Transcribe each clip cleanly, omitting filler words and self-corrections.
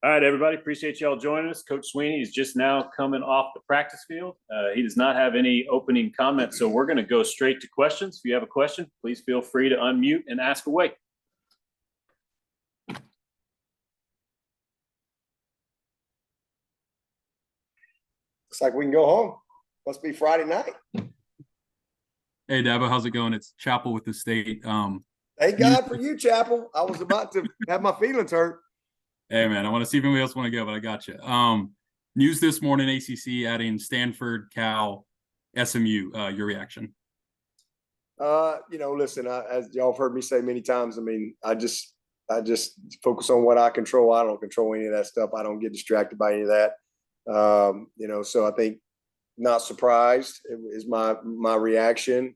All right, everybody. Appreciate y'all joining us. Coach Swinney is just now coming off the practice field. He does not have any opening comments, so we're going to go straight to questions. If you have a question, please feel free to unmute and ask away. Looks like we can go home. Must be Friday night. Hey, Dabo, how's it going? It's Chapel with the State. Thank God for you, Chapel. I was about to have my feelings hurt. Hey, man, I want to see if anybody else want to go, but I got you. News this morning, ACC adding Stanford, Cal, SMU. Your reaction? Listen, as y'all have heard me say many times, I just focus on what I control. I don't control any of that stuff. I don't get distracted by any of that. So I think not surprised is my reaction.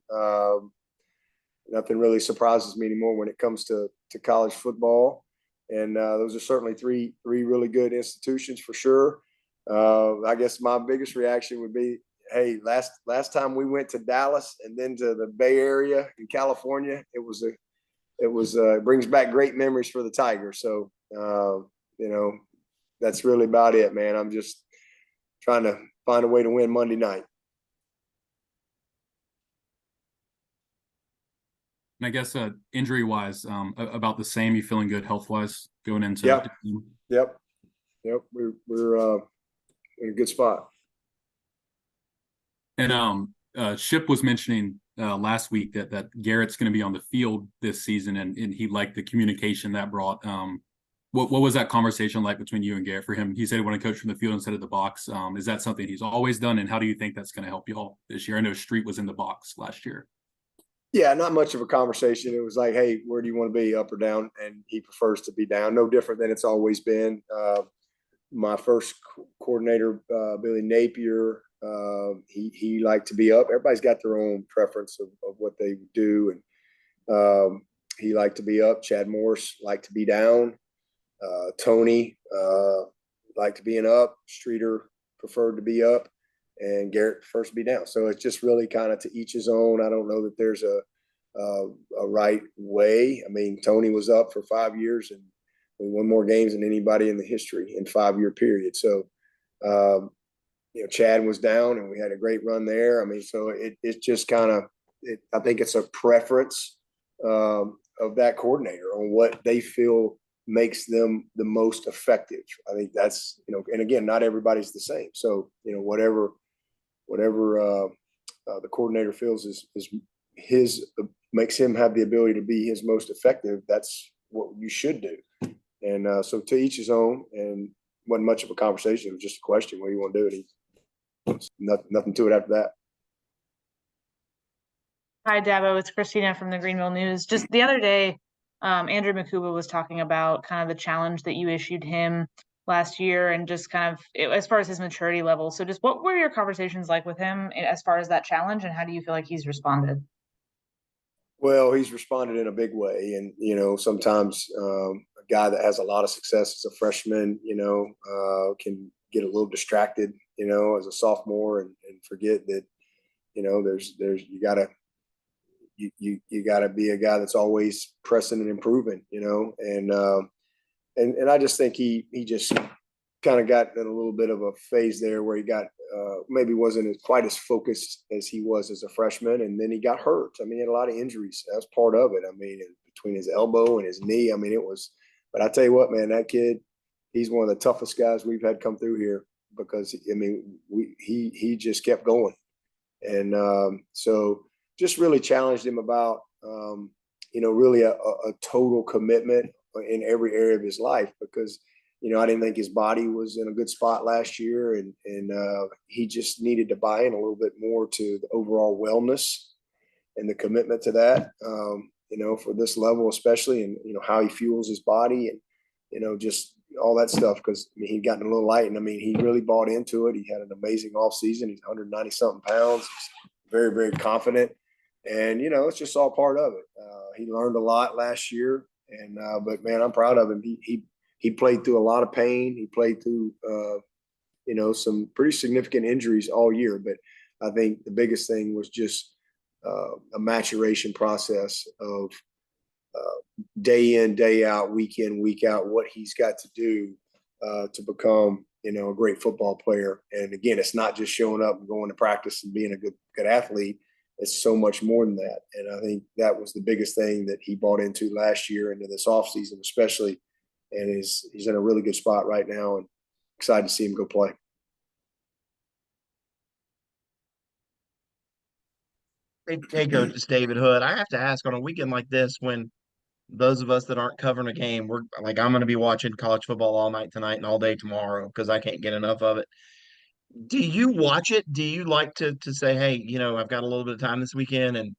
Nothing really surprises me anymore when it comes to college football. And those are certainly three really good institutions for sure. I guess my biggest reaction would be, hey, last time we went to Dallas and then to the Bay Area in California, it brings back great memories for the Tigers. So that's really about it, man. I'm just trying to find a way to win Monday night. And I guess injury-wise, about the same. You feeling good health-wise going into? Yep. We're in a good spot. And Ship was mentioning last week that Garrett's going to be on the field this season, and he liked the communication that brought. What was that conversation like between you and Garrett for him? He said he wanted to coach from the field instead of the box. Is that something he's always done, and how do you think that's going to help you all this year? I know Street was in the box last year. Yeah, not much of a conversation. It was like, hey, where do you want to be, up or down? And he prefers to be down. No different than it's always been. My first coordinator, Billy Napier, he liked to be up. Everybody's got their own preference of what they do. And he liked to be up. Chad Morris liked to be down. Tony liked to be up. Streeter preferred to be up. And Garrett prefers to be down. So it's just really kind of to each his own. I don't know that there's a right way. Tony was up for 5 years and we won more games than anybody in the history in 5-year period. So, Chad was down and we had a great run there. So it's just kind of, I think it's a preference of that coordinator on what they feel makes them the most effective. I think that's, and again, not everybody's the same. So, whatever the coordinator feels is his makes him have the ability to be his most effective. That's what you should do. And so to each his own, and wasn't much of a conversation. It was just a question, what do you want to do? And nothing to it after that. Hi, Dabo. It's Christina from the Greenville News. Just the other day, Andrew Mukuba was talking about kind of the challenge that you issued him last year and just kind of as far as his maturity level. So just what were your conversations like with him as far as that challenge, and how do you feel like he's responded? Well, he's responded in a big way. And, sometimes a guy that has a lot of success as a freshman, can get a little distracted, as a sophomore and forget that, there's you gotta be a guy that's always pressing and improving, and I just think he just kind of got in a little bit of a phase there where he got maybe wasn't quite as focused as he was as a freshman, and then he got hurt. He had a lot of injuries. That's part of it. Between his elbow and his knee, it was. But I tell you what, man, that kid, he's one of the toughest guys we've had come through here because he just kept going, and so just really challenged him about really a total commitment in every area of his life because, I didn't think his body was in a good spot last year and he just needed to buy in a little bit more to the overall wellness and the commitment to that, for this level especially, and, how he fuels his body and, just all that stuff because he'd gotten a little light and he really bought into it. He had an amazing off season. He's 190 something pounds. He's very, very confident. And, it's just all part of it. He learned a lot last year. And but, man, I'm proud of him. He played through a lot of pain. He played through, some pretty significant injuries all year. But I think the biggest thing was just a maturation process of day in, day out, week in, week out, what he's got to do to become, a great football player. And again, it's not just showing up and going to practice and being a good athlete. It's so much more than that. And I think that was the biggest thing that he bought into last year, into this offseason especially. And he's in a really good spot right now, and excited to see him go play. Hey, Coach, it's David Hood. I have to ask, on a weekend like this, when those of us that aren't covering a game, we're like, I'm going to be watching college football all night tonight and all day tomorrow because I can't get enough of it. Do you watch it? Do you like to say, hey, I've got a little bit of time this weekend and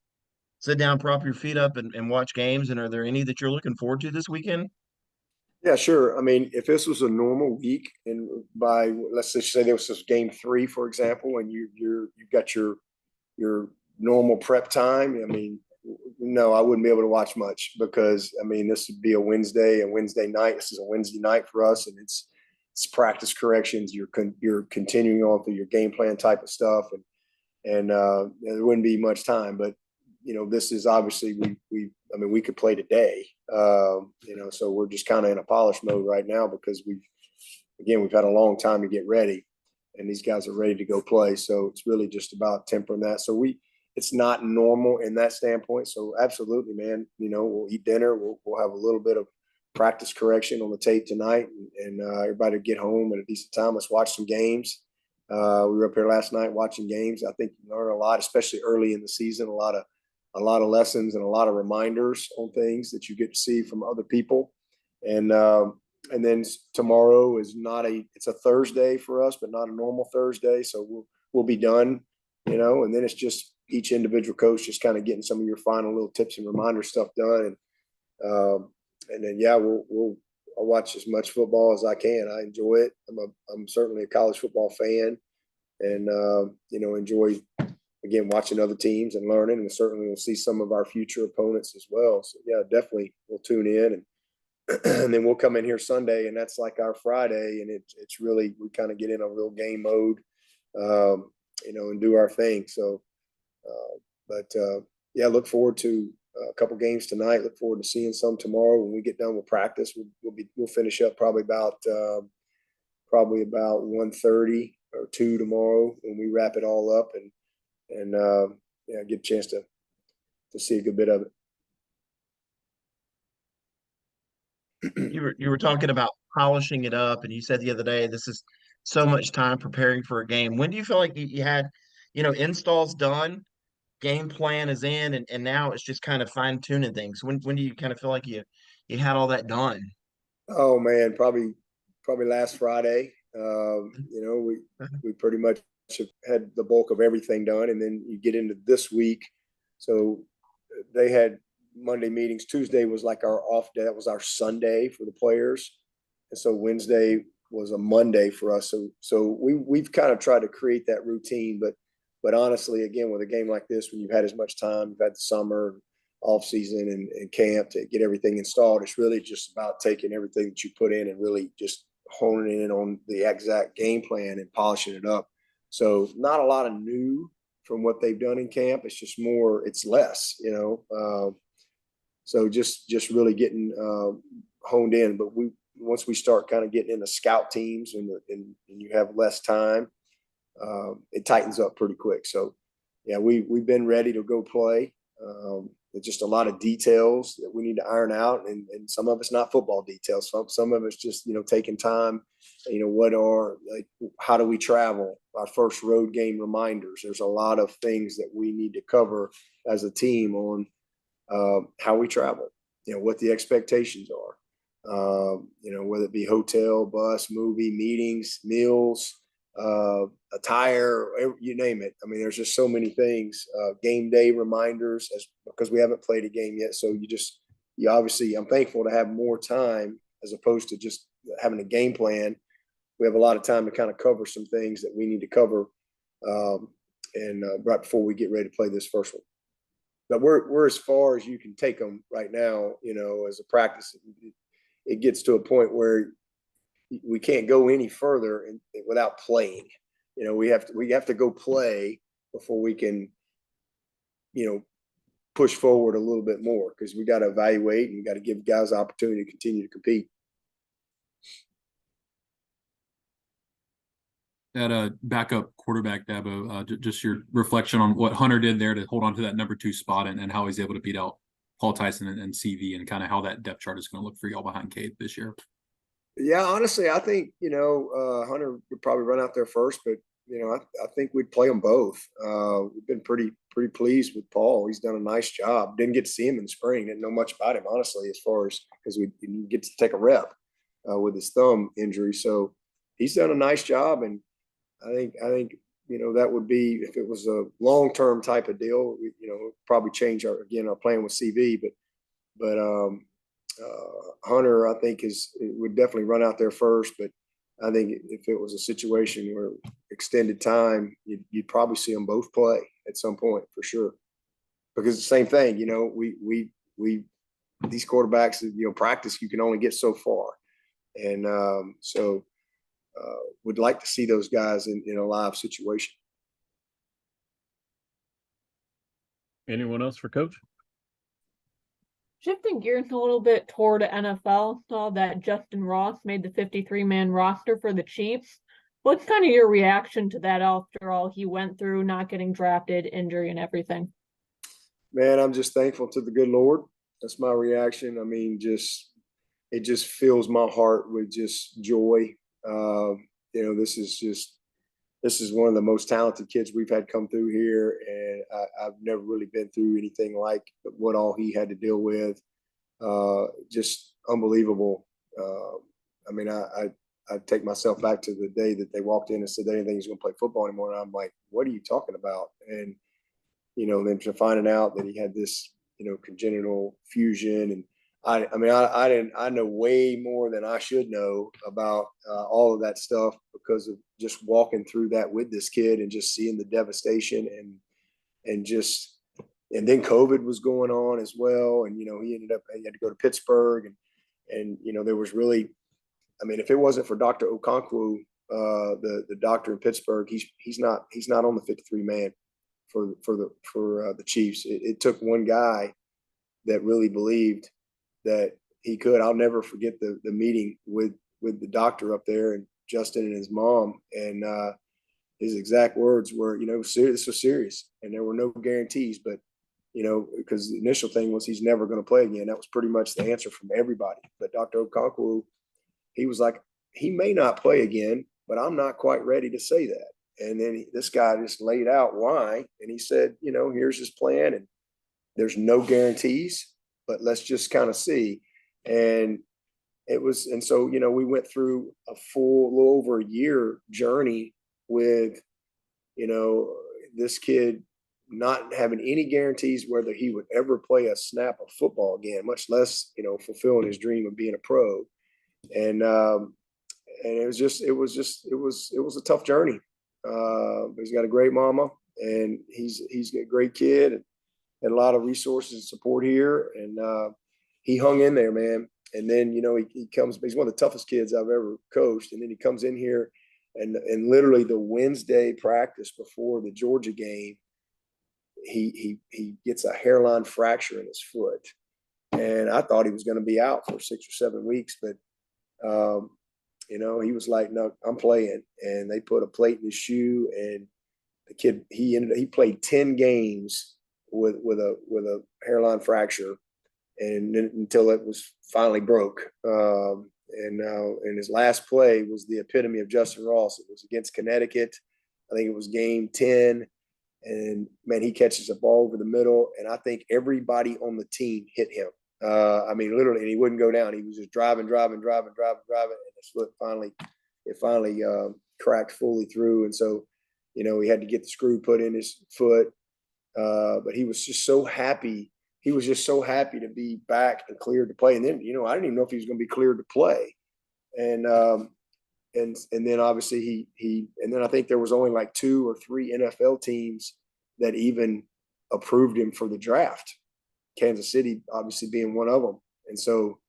sit down, prop your feet up and watch games? And are there any that you're looking forward to this weekend? Yeah, sure. I mean, if this was a normal week, and by let's just say there was this game 3, for example, and you've got your normal prep time. I mean, no, I wouldn't be able to watch much because I mean, this would be a Wednesday night. This is a Wednesday night for us, and it's practice corrections. You're continuing on through your game plan type of stuff, and there wouldn't be much time. But this is obviously we could play today. So we're just kind of in a polish mode right now because we've had a long time to get ready, and these guys are ready to go play. So it's really just about tempering that. So it's not normal in that standpoint. So absolutely, man, we'll eat dinner. We'll have a little bit of practice correction on the tape tonight, and everybody will get home at a decent time. Let's watch some games. We were up here last night watching games. I think you learn a lot, especially early in the season, a lot of lessons and a lot of reminders on things that you get to see from other people. And then tomorrow is it's a Thursday for us, but not a normal Thursday. So we'll be done, and then it's just each individual coach just kind of getting some of your final little tips and reminder stuff done. And then, yeah, I'll watch as much football as I can. I enjoy it. I'm certainly a college football fan, and, enjoy, again, watching other teams and learning, and certainly we'll see some of our future opponents as well. So yeah, definitely we'll tune in, and then we'll come in here Sunday, and that's like our Friday, and it's really, we kind of get in a real game mode, and do our thing. So, yeah, look forward to a couple games tonight. Look forward to seeing some tomorrow when we get done with practice. We'll finish up probably about 1:30 or 2 tomorrow when we wrap it all up, and get a chance to see a good bit of it. You were talking about polishing it up, and you said the other day, this is so much time preparing for a game. When do you feel like you had, installs done, game plan is in, and now it's just kind of fine tuning things? When do you kind of feel like you had all that done? Oh man, probably last Friday. We pretty much have had the bulk of everything done, and then you get into this week. So they had Monday meetings. Tuesday was like our off day. That was our Sunday for the players, and so Wednesday was a Monday for us. So we've kind of tried to create that routine, but honestly, again, with a game like this, when you've had as much time, you've had the summer, off season, and camp to get everything installed, it's really just about taking everything that you put in and really just honing in on the exact game plan and polishing it up. So not a lot of new from what they've done in camp. It's just more, it's less, so just really getting honed in. But once we start kind of getting into scout teams and you have less time, it tightens up pretty quick. So yeah, we've been ready to go play. There's just a lot of details that we need to iron out, and some of it's not football details. Some of it's just taking time. How do we travel? Our first road game reminders. There's a lot of things that we need to cover as a team on how we travel. What the expectations are. Whether it be hotel, bus, movie, meetings, meals, attire, you name it. I mean, there's just so many things. Game day reminders, because we haven't played a game yet. So you obviously, I'm thankful to have more time as opposed to just having a game plan. We have a lot of time to kind of cover some things that we need to cover, and right before we get ready to play this first one. But we're as far as you can take them right now. As a practice, it gets to a point where we can't go any further without playing. We have to go play before we can, push forward a little bit more, because we got to evaluate and we got to give guys the opportunity to continue to compete. at a backup quarterback, Dabo, just your reflection on what Hunter did there to hold on to that number 2 spot and how he's able to beat out Paul Tyson and CV, and kind of how that depth chart is going to look for y'all behind Cade this year. Yeah, honestly, I think, Hunter would probably run out there first, but, I think we'd play them both. We've been pretty pleased with Paul. He's done a nice job. Didn't get to see him in the spring. Didn't know much about him, honestly, as far as because we didn't get to take a rep with his thumb injury. So he's done a nice job. And I think, that would be, if it was a long-term type of deal, probably change our plan with CV, but Hunter, I think would definitely run out there first, but I think if it was a situation where extended time, you'd probably see them both play at some point for sure. Because the same thing, we these quarterbacks, practice, you can only get so far. And so would like to see those guys in a live situation. Anyone else for Coach? Shifting gears a little bit toward NFL, saw that Justyn Ross made the 53-man roster for the Chiefs. What's kind of your reaction to that after all he went through, not getting drafted, injury, and everything? Man, I'm just thankful to the good Lord. That's my reaction. I mean, it just fills my heart with just joy. This is one of the most talented kids we've had come through here, and I've never really been through anything like what all he had to deal with. Just unbelievable. I take myself back to the day that they walked in and said they didn't think he was going to play football anymore, and I'm like, what are you talking about? And then to finding out that he had this congenital fusion, and I know way more than I should know about all of that stuff because of just walking through that with this kid and just seeing the devastation and then COVID was going on as well. And, he had to go to Pittsburgh and there was really, if it wasn't for Dr. Okonkwo, the doctor in Pittsburgh, he's not on the 53 man for the Chiefs. It took one guy that really believed that he could. I'll never forget the meeting with the doctor up there and Justyn and his mom, and his exact words were, this was serious, and there were no guarantees, but because the initial thing was he's never going to play again. That was pretty much the answer from everybody. But Dr. Okonkwo, he was like, he may not play again, but I'm not quite ready to say that. And then this guy just laid out why, and he said, here's his plan, and there's no guarantees, but let's just kind of see. And so, we went through a little over a year journey with, this kid not having any guarantees whether he would ever play a snap of football again, much less, fulfilling his dream of being a pro. And it was a tough journey. He's got a great mama, and he's a great kid, and had a lot of resources and support here. And he hung in there, man. And then, he comes, he's one of the toughest kids I've ever coached. And then he comes in here and literally the Wednesday practice before the Georgia game, he gets a hairline fracture in his foot. And I thought he was going to be out for 6 or 7 weeks, but, he was like, no, I'm playing. And they put a plate in his shoe, and the kid, he played 10 games with a hairline fracture, and until it was finally broke. And his last play was the epitome of Justyn Ross. It was against Connecticut. I think it was game 10. And man, he catches a ball over the middle, and I think everybody on the team hit him. Literally, and he wouldn't go down. He was just driving, and his foot finally cracked fully through. And so, he had to get the screw put in his foot. But he was just so happy. He was just so happy to be back and cleared to play. And then, I didn't even know if he was going to be cleared to play. And then obviously and then I think there was only like 2 or 3 NFL teams that even approved him for the draft. Kansas City obviously being one of them. And so,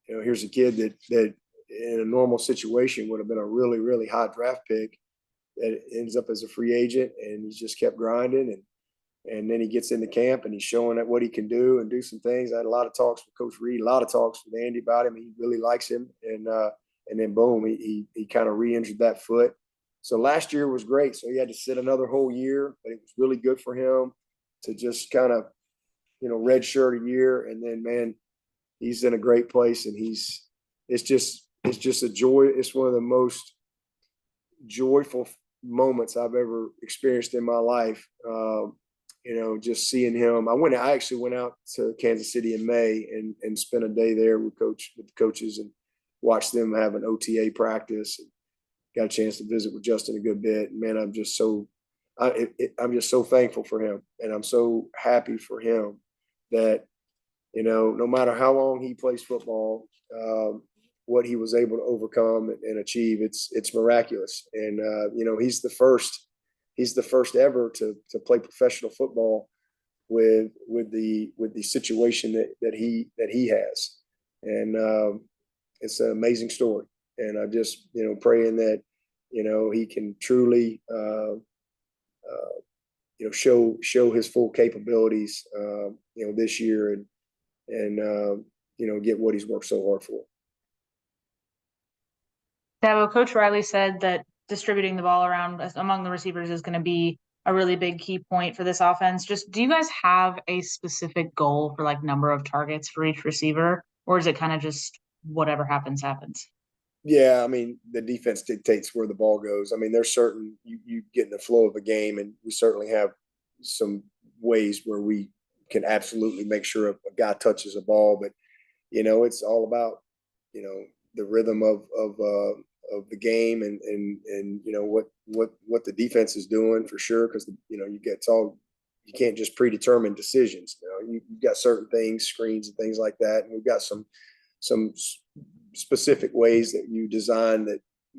here's a kid that in a normal situation would have been a really, really high draft pick that ends up as a free agent, and he's just kept grinding. And then he gets into camp and he's showing what he can do and do some things. I had a lot of talks with Coach Reed, a lot of talks with Andy about him. He really likes him. And and then boom, he kind of re-injured that foot. So last year was great. So he had to sit another whole year, but it was really good for him to just kind of, redshirt a year. And then, man, he's in a great place, and it's just a joy. It's one of the most joyful moments I've ever experienced in my life. Just seeing him. I actually went out to Kansas City in May and spent a day there with the coaches and watched them have an OTA practice. And got a chance to visit with Justyn a good bit. Man, I'm just so thankful for him, and I'm so happy for him that, no matter how long he plays football, what he was able to overcome and achieve, it's miraculous. And he's the first ever to play professional football with the situation that he has, and it's an amazing story. And I just praying that he can truly show his full capabilities this year, and get what he's worked so hard for. Dabo, Coach Riley said that distributing the ball around among the receivers is going to be a really big key point for this offense. Just, do you guys have a specific goal for like number of targets for each receiver, or is it kind of just whatever happens? Yeah, I mean, the defense dictates where the ball goes. I mean, there's certain you get in the flow of a game, and we certainly have some ways where we can absolutely make sure a guy touches a ball, but it's all about the rhythm of the game, and what the defense is doing for sure, because you can't just predetermine decisions. You've got certain things, screens and things like that, and we've got some specific ways that you design that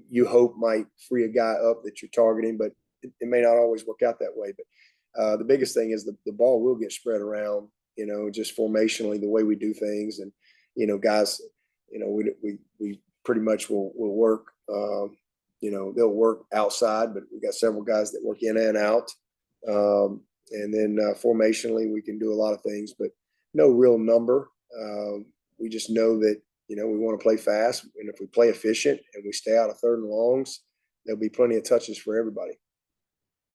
you hope might free a guy up that you're targeting, but it may not always work out that way. But the biggest thing is the ball will get spread around, just formationally, the way we do things. And, guys, we pretty much will work, they'll work outside, but we got several guys that work in and out. And then formationally, we can do a lot of things, but no real number. We just know that, we want to play fast, and if we play efficient and we stay out of third and longs, there'll be plenty of touches for everybody.